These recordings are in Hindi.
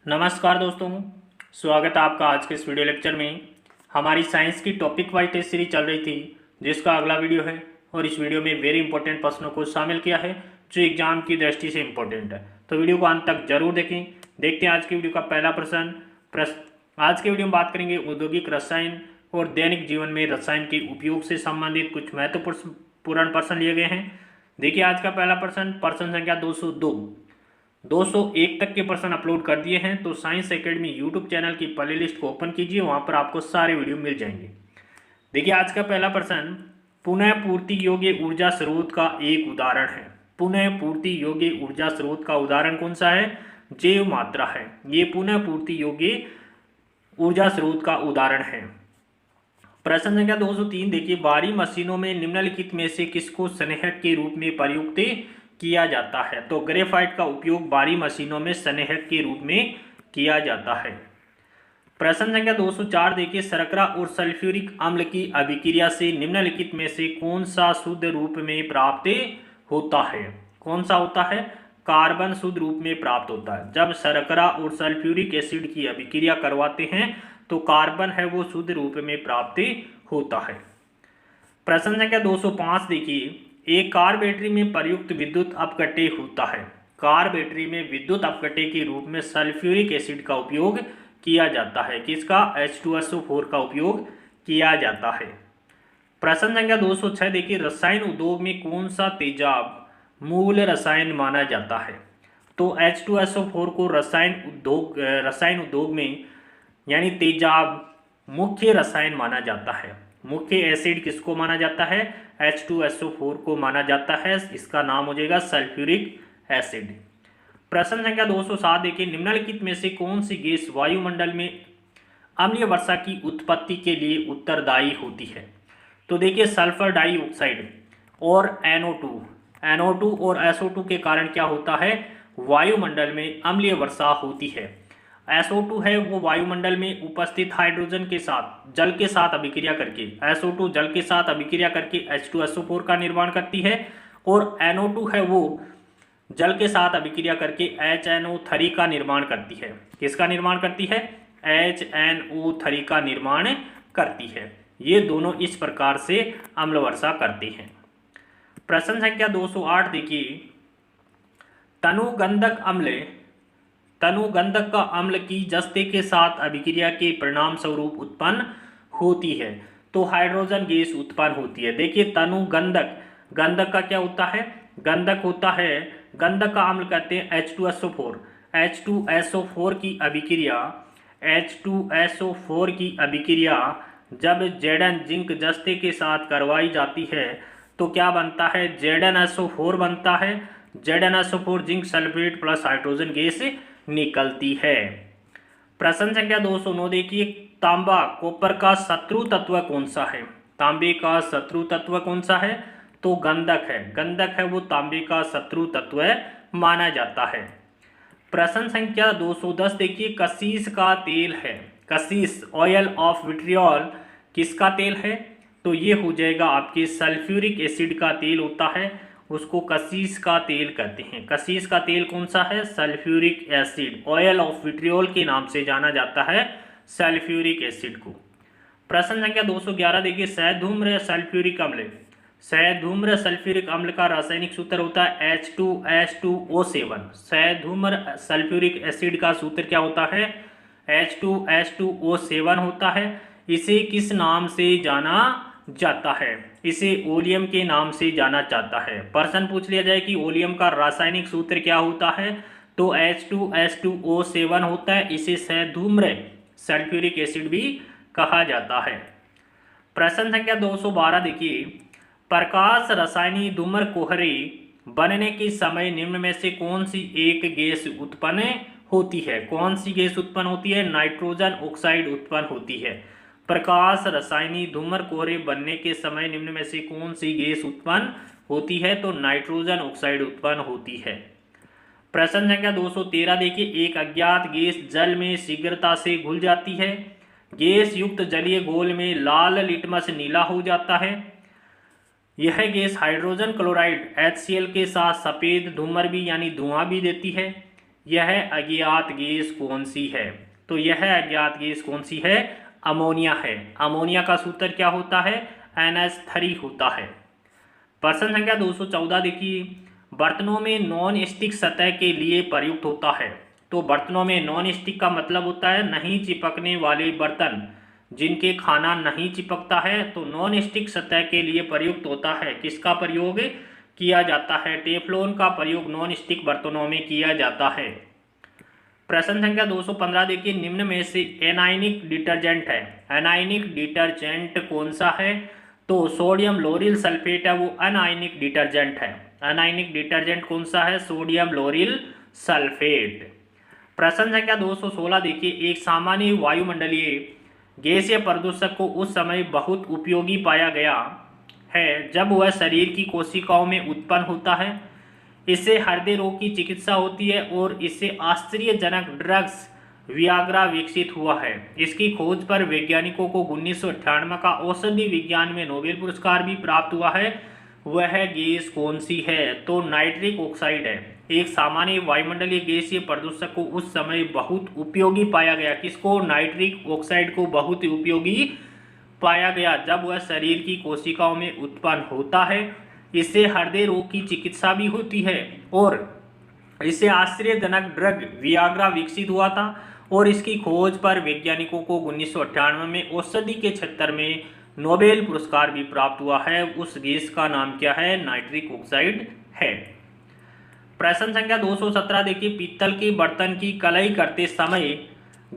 नमस्कार दोस्तों, स्वागत है आपका आज के इस वीडियो लेक्चर में। हमारी साइंस की टॉपिक वाइज टेस्ट सीरीज चल रही थी, जिसका अगला वीडियो है और इस वीडियो में वेरी इंपॉर्टेंट प्रश्नों को शामिल किया है जो एग्जाम की दृष्टि से इंपॉर्टेंट है। तो वीडियो को अंत तक जरूर देखें। देखते हैं आज की वीडियो का पहला प्रश्न। आज के वीडियो में बात करेंगे औद्योगिक रसायन और दैनिक जीवन में रसायन के उपयोग से संबंधित कुछ महत्वपूर्ण प्रश्न लिए गए हैं। देखिए आज का पहला प्रश्न संख्या 201 तक के प्रश्न अपलोड कर दिए हैं। तो साइंस एकेडमी यूट्यूब चैनल की प्ले लिस्ट को ओपन कीजिए, वहां पर आपको सारे वीडियो मिल जाएंगे। देखिए आज का पहला प्रश्न, पुनः पूर्ति योग्य ऊर्जा स्रोत का एक उदाहरण है। पुनः पूर्ति योग्य ऊर्जा स्रोत का उदाहरण कौन सा है? जैव मात्रा है। ये पुनः पूर्ति योग्य ऊर्जा स्रोत का उदाहरण है। प्रश्न संख्या 203 देखिए, भारी मशीनों में निम्नलिखित में से किसको संनेहक के रूप में प्रयुक्त किया जाता है? तो ग्रेफाइट का उपयोग भारी मशीनों में संनेहक के रूप में किया जाता है। प्रश्न संख्या 204 देखिए, शर्करा और सल्फ्यूरिक अम्ल की अभिक्रिया से निम्नलिखित में से कौन सा शुद्ध रूप में प्राप्त होता है? कौन सा होता है? कार्बन शुद्ध रूप में प्राप्त होता है। जब शर्करा और सल्फ्यूरिक एसिड की अभिक्रिया करवाते हैं तो कार्बन है वो शुद्ध रूप में प्राप्त होता है। प्रश्न संख्या 205 देखिए, एक कार बैटरी में प्रयुक्त विद्युत अपघट्य होता है। कार बैटरी में विद्युत अपघट्य के रूप में सल्फ्यूरिक एसिड का उपयोग किया जाता है। किसका? H2SO4 का उपयोग किया जाता है। प्रश्न संख्या 206 देखिए, रसायन उद्योग में कौन सा तेजाब मूल रसायन माना जाता है? तो H2SO4 को रसायन उद्योग में यानी तेजाब मुख्य रसायन माना जाता है। मुख्य एसिड किसको माना जाता है? H2SO4 को माना जाता है। इसका नाम हो जाएगा सल्फ्यूरिक एसिड। प्रश्न संख्या 207 देखिए, निम्नलिखित में से कौन सी गैस वायुमंडल में अम्लीय वर्षा की उत्पत्ति के लिए उत्तरदायी होती है? तो देखिए सल्फर डाइऑक्साइड और NO2 और SO2 के कारण क्या होता है? वायुमंडल में अम्लीय वर्षा होती है। SO2 है वो वायुमंडल में उपस्थित हाइड्रोजन के साथ जल के साथ अभिक्रिया करके SO2 जल के साथ अभिक्रिया करके H2SO4 का निर्माण करती है, और NO2 है वो जल के साथ अभिक्रिया करके HNO3 का निर्माण करती है। किसका निर्माण करती है? HNO3 का निर्माण करती है। ये दोनों इस प्रकार से अम्ल वर्षा करती हैं। प्रश्न संख्या 208 देखिए, तनुगंधक का अम्ल की जस्ते के साथ अभिक्रिया के परिणाम स्वरूप उत्पन्न होती है। तो हाइड्रोजन गैस उत्पन्न होती है। देखिए गंधक का क्या होता है? गंधक का अम्ल कहते हैं H2SO4 की अभिक्रिया जब Zn जिंक जस्ते के साथ करवाई जाती है तो क्या बनता है? ZnSO4 बनता है। ZnSO4 zinc sulphate plus hydrogen gas निकलती है। प्रश्न संख्या 209 देखिए, तांबा कॉपर का शत्रु तत्व कौन सा है? तांबे का शत्रु तत्व कौन सा है? तो गंधक है वो तांबे का शत्रु तत्व माना जाता है। प्रश्न संख्या 210 देखिए, कशीस का तेल है। कशीस ऑयल ऑफ विट्रियोल किसका तेल है? तो ये हो जाएगा आपके सल्फ्यूरिक एसिड का तेल होता है, उसको कशीस का तेल कहते हैं। कशीस का तेल कौन सा है? Sulphuric acid. Oil of vitriol के नाम से जाना जाता है सल्फ्यूरिक एसिड को। प्रश्न संख्या 211 देखिए, सहधूम्र सल्फ्यूरिक अम्ल का रासायनिक सूत्र होता है H2S2O7। सहधूम्र सल्फ्यूरिक एसिड का सूत्र क्या होता है? H2S2O7 होता है। इसे किस नाम से जाना जाता है? इसे ओलियम के नाम से जाना जाता है। प्रश्न पूछ लिया जाए कि ओलियम का रासायनिक सूत्र क्या होता है? तो H2S2O7 होता है। इसे सहधूम्र सल्फ्यूरिक एसिड भी कहा जाता है। प्रश्न संख्या 212 देखिए, प्रकाश रसायनी धूम्र कोहरे बनने के समय निम्न में से कौन सी एक गैस उत्पन्न होती है? कौन सी गैस उत्पन्न होती है? नाइट्रोजन ऑक्साइड उत्पन्न होती है। प्रकाश रसायनी धूम्र कोहरे बनने के समय निम्न में से कौन सी गैस उत्पन्न होती है? तो नाइट्रोजन ऑक्साइड उत्पन्न होती है। प्रश्न संख्या 213 देखिए, एक अज्ञात गैस जल में शीघ्रता से घुल जाती है। गैस युक्त जलीय घोल में लाल लिटमस नीला हो जाता है। यह गैस हाइड्रोजन क्लोराइड HCl के साथ सफेद धूमर भी यानी धुआं भी देती है। यह अज्ञात गैस कौन सी है? तो यह अज्ञात गैस कौन सी है? अमोनिया है। अमोनिया का सूत्र क्या होता है? NH3 होता है। प्रश्न संख्या 214 देखिए, बर्तनों में नॉन स्टिक सतह के लिए प्रयुक्त होता है। तो बर्तनों में नॉन स्टिक का मतलब होता है नहीं चिपकने वाले बर्तन, जिनके खाना नहीं चिपकता है, तो नॉन स्टिक सतह के लिए प्रयुक्त होता है। किसका प्रयोग किया जाता है? टेफ्लॉन का प्रयोग नॉन स्टिक बर्तनों में किया जाता है। प्रश्न संख्या 215 देखिए, निम्न में से एनाइनिक डिटर्जेंट है। एनाइनिक डिटर्जेंट कौन सा है? तो सोडियम लोरिल सल्फेट है, वो अनआयनिक डिटर्जेंट है। अनआयनिक डिटर्जेंट कौन सा है? Sodium lauryl sulphate. प्रश्न संख्या 216 देखिए, एक सामान्य वायुमंडलीय गैसीय प्रदूषक को उस समय बहुत उपयोगी पाया गया है जब वह शरीर की कोशिकाओं में उत्पन्न होता है। इससे हृदय रोग की चिकित्सा होती है और इससे आश्चर्यजनक ड्रग्स वियाग्रा विकसित हुआ है। इसकी खोज पर वैज्ञानिकों को 1998 का औषधि विज्ञान में नोबेल पुरस्कार भी प्राप्त हुआ है। वह गैस कौन सी है? तो नाइट्रिक ऑक्साइड है। एक सामान्य वायुमंडलीय गैसीय प्रदूषक को उस समय बहुत उपयोगी पाया गया। किसको? नाइट्रिक ऑक्साइड को बहुत उपयोगी पाया गया जब वह शरीर की कोशिकाओं में उत्पन्न होता है। इससे हृदय रोग की चिकित्सा भी होती है और इससे आश्चर्यजनक ड्रग वियाग्रा विकसित हुआ था और इसकी खोज पर वैज्ञानिकों को 1998 में औषधि के क्षेत्र में नोबेल पुरस्कार भी प्राप्त हुआ है। उस गैस का नाम क्या है? नाइट्रिक ऑक्साइड है। प्रश्न संख्या 217 देखिए, पीतल के बर्तन की कलई करते समय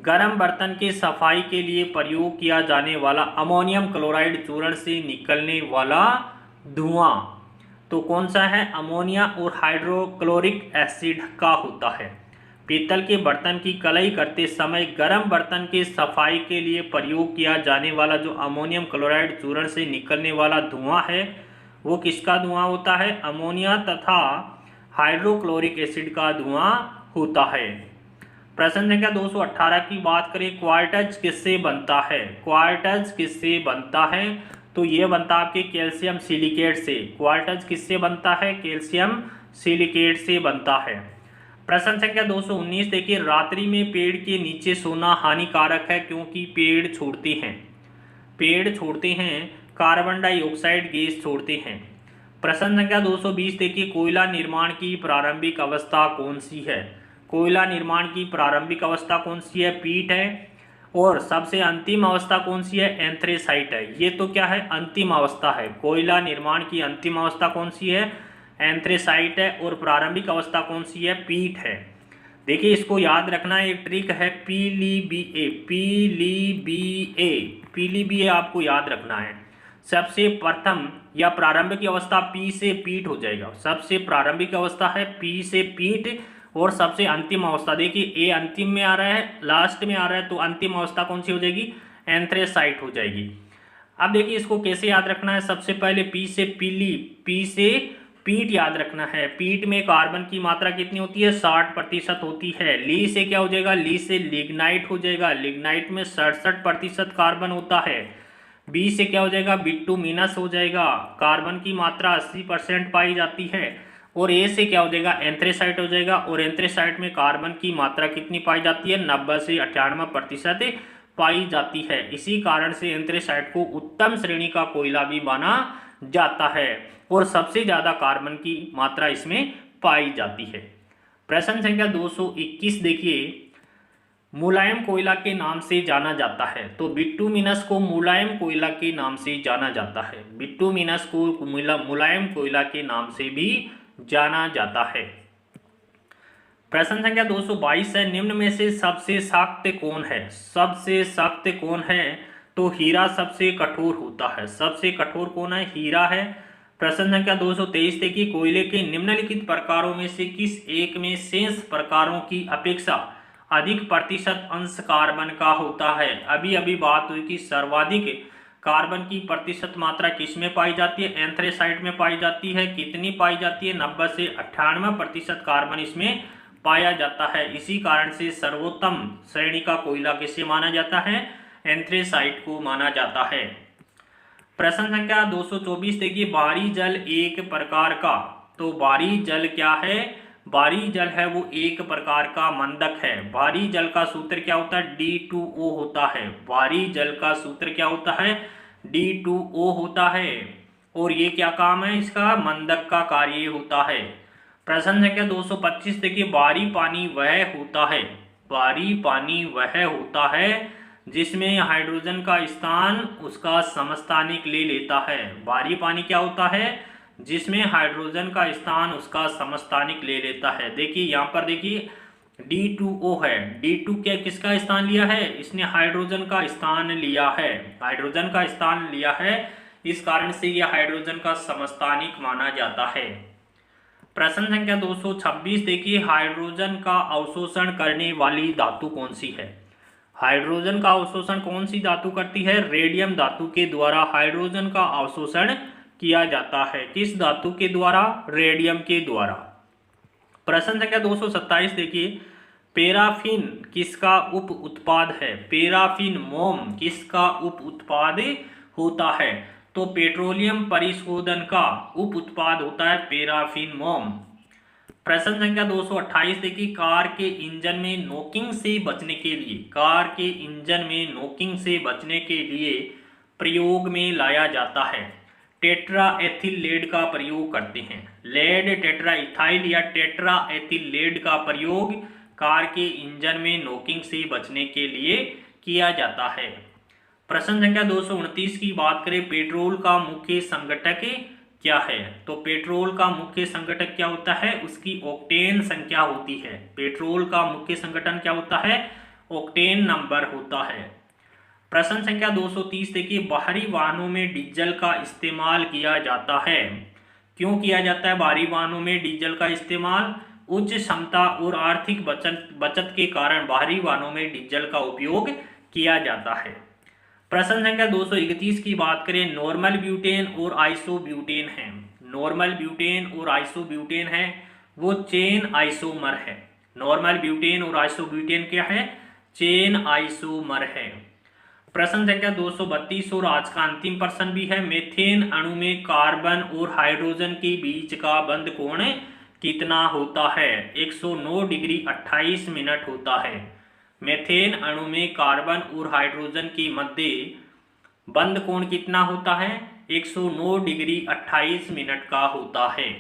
गर्म बर्तन के सफाई के लिए प्रयोग किया जाने वाला अमोनियम क्लोराइड चूर्ण से निकलने वाला धुआं तो कौन सा है? अमोनिया और हाइड्रोक्लोरिक एसिड का होता है। पीतल के बर्तन की कलई करते समय गर्म बर्तन के सफाई के लिए प्रयोग किया जाने वाला जो अमोनियम क्लोराइड चूर्ण से निकलने वाला धुआं है वो किसका धुआं होता है? अमोनिया तथा हाइड्रोक्लोरिक एसिड का धुआं होता है। प्रश्न संख्या 218 की बात करें, क्वार्ट्ज किससे बनता है? क्वार्ट्ज किससे बनता है? तो ये बनता है आपके कैल्शियम सिलिकेट से। क्वार्ट्ज किससे बनता है? कैल्शियम सिलिकेट से बनता है। प्रश्न संख्या 219 देखिए, रात्रि में पेड़ के नीचे सोना हानिकारक है क्योंकि पेड़ छोड़ते हैं कार्बन डाइऑक्साइड गैस छोड़ते हैं। प्रश्न संख्या 220 देखिए, कोयला निर्माण की प्रारंभिक अवस्था कौन सी है? कोयला निर्माण की प्रारंभिक अवस्था कौन सी है? पीट है। और सबसे अंतिम अवस्था कौन सी है? एंथ्रेसाइट है। ये तो क्या है? अंतिम अवस्था है। कोयला निर्माण की अंतिम अवस्था कौन सी है? एंथ्रेसाइट है। और प्रारंभिक अवस्था कौन सी है? पीट है। देखिए इसको याद रखना, एक ट्रिक है पीलीबीए। पीलीबीए आपको याद रखना है। सबसे प्रथम या प्रारंभिक अवस्था पी से पीट हो जाएगा। सबसे प्रारंभिक अवस्था है पी से पीट और सबसे अंतिम अवस्था देखिए ए अंतिम में आ रहा है, लास्ट में आ रहा है, तो अंतिम अवस्था कौन सी हो जाएगी? एंथ्रेसाइट हो जाएगी। अब देखिए इसको कैसे याद रखना है। सबसे पहले पी से पीट याद रखना है। पीट में कार्बन की मात्रा कितनी होती है? 60% होती है। ली से क्या हो जाएगा? ली से लिग्नाइट हो जाएगा। लिग्नाइट में 67% कार्बन होता है। बी से क्या हो जाएगा? बिटुमिनस हो जाएगा। कार्बन की मात्रा 80% पाई जाती है। और ए से क्या हो जाएगा? एंथ्रेसाइट हो जाएगा। और एंथ्रेसाइट में कार्बन की मात्रा कितनी पाई जाती है? 90 से 98% पाई जाती है। इसी कारण से एंथ्रेसाइट को उत्तम श्रेणी का कोयला भी माना जाता है और सबसे ज्यादा कार्बन की मात्रा इसमें पाई जाती है। प्रश्न संख्या 221 देखिए, मुलायम कोयला के नाम से जाना जाता है। तो बिटुमिनस को मुलायम कोयला के नाम से जाना जाता है। बिटुमिनस को मुलायम कोयला के नाम से भी जाना जाता है। प्रश्न संख्या 222 है, निम्न में से सबसे सख्त कौन है? सबसे सख्त कौन है? तो हीरा सबसे कठोर होता है। सबसे कठोर कौन है? हीरा है। प्रश्न संख्या 223 देखिए, कोयले के निम्नलिखित प्रकारों में से किस एक में शेष प्रकारों की अपेक्षा अधिक प्रतिशत अंश कार्बन का होता है? अभी अभी बात हुई कि सर्वाधिक कार्बन की प्रतिशत मात्रा किस में पाई जाती है? एंथ्रेसाइट में पाई जाती है। कितनी पाई जाती है? 90 से 98% कार्बन इसमें पाया जाता है। इसी कारण से सर्वोत्तम श्रेणी का कोयला किसे माना जाता है? एंथ्रेसाइट को माना जाता है। प्रश्न संख्या 224 देखिए, बाहरी जल एक प्रकार का, तो बाहरी जल क्या है? भारी जल है वो एक प्रकार का मंदक है। भारी जल का सूत्र क्या होता है? D2O होता है। भारी जल का सूत्र क्या होता है? D2O होता है। और ये क्या काम है इसका? मंदक का कार्य होता है। प्रश्न संख्या 225 देखिए, भारी पानी वह होता है, भारी पानी वह होता है जिसमें हाइड्रोजन का स्थान उसका समस्थानिक ले लेता है। भारी पानी क्या होता है? जिसमें हाइड्रोजन का स्थान उसका समस्थानिक ले लेता है। देखिए यहाँ पर देखिए D2O है, D2 क्या किसका स्थान लिया है? इसने हाइड्रोजन का स्थान लिया है, हाइड्रोजन का स्थान लिया है, इस कारण से यह हाइड्रोजन का समस्थानिक माना जाता है। प्रश्न संख्या 226 देखिए, हाइड्रोजन का अवशोषण करने वाली धातु कौन सी है? हाइड्रोजन का अवशोषण कौन सी धातु करती है? रेडियम धातु के द्वारा हाइड्रोजन का अवशोषण किया जाता है। किस धातु के द्वारा? रेडियम के द्वारा। प्रश्न संख्या 227 देखिए, पैराफिन किसका उप उत्पाद है? पैराफिन मोम किसका उप उत्पाद होता है? तो पेट्रोलियम परिशोधन का उप उत्पाद होता है पैराफिन मोम। प्रश्न संख्या 228 देखिए, कार के इंजन में नोकिंग से बचने के लिए, कार के इंजन में नोकिंग से बचने के लिए प्रयोग में लाया जाता है टेट्रा एथिल लेड का प्रयोग करते हैं। लेड टेट्रा इथाइल या टेट्रा एथिल लेड का प्रयोग कार के इंजन में नोकिंग से बचने के लिए किया जाता है। प्रश्न संख्या 229 की बात करें, पेट्रोल का मुख्य संघटक क्या है? तो पेट्रोल का मुख्य संघटक क्या होता है? उसकी ऑक्टेन संख्या होती है। पेट्रोल का मुख्य संघटन क्या होता है? ऑक्टेन नंबर होता है। प्रश्न संख्या 230 देखिए, बाहरी वाहनों में डीजल का इस्तेमाल किया जाता है। क्यों किया जाता है बाहरी वाहनों में डीजल का इस्तेमाल? उच्च क्षमता और आर्थिक बचत के कारण बाहरी वाहनों में डीजल का उपयोग किया जाता है। प्रश्न संख्या 231 की बात करें, नॉर्मल ब्यूटेन और आइसोब्यूटेन है। नॉर्मल ब्यूटेन और आइसोब्यूटेन है वो चेन आइसोमर है। नॉर्मल ब्यूटेन और आइसोब्यूटेन क्या है? चेन आइसोमर है। प्रश्न संख्या 232 और आज का अंतिम प्रश्न भी है, मेथेन अणु में कार्बन और हाइड्रोजन के बीच का बंध कोण कितना होता है? 109 डिग्री 28 मिनट होता है। मेथेन अणु में कार्बन और हाइड्रोजन के मध्य बंध कोण कितना होता है? 109 डिग्री 28 मिनट का होता है।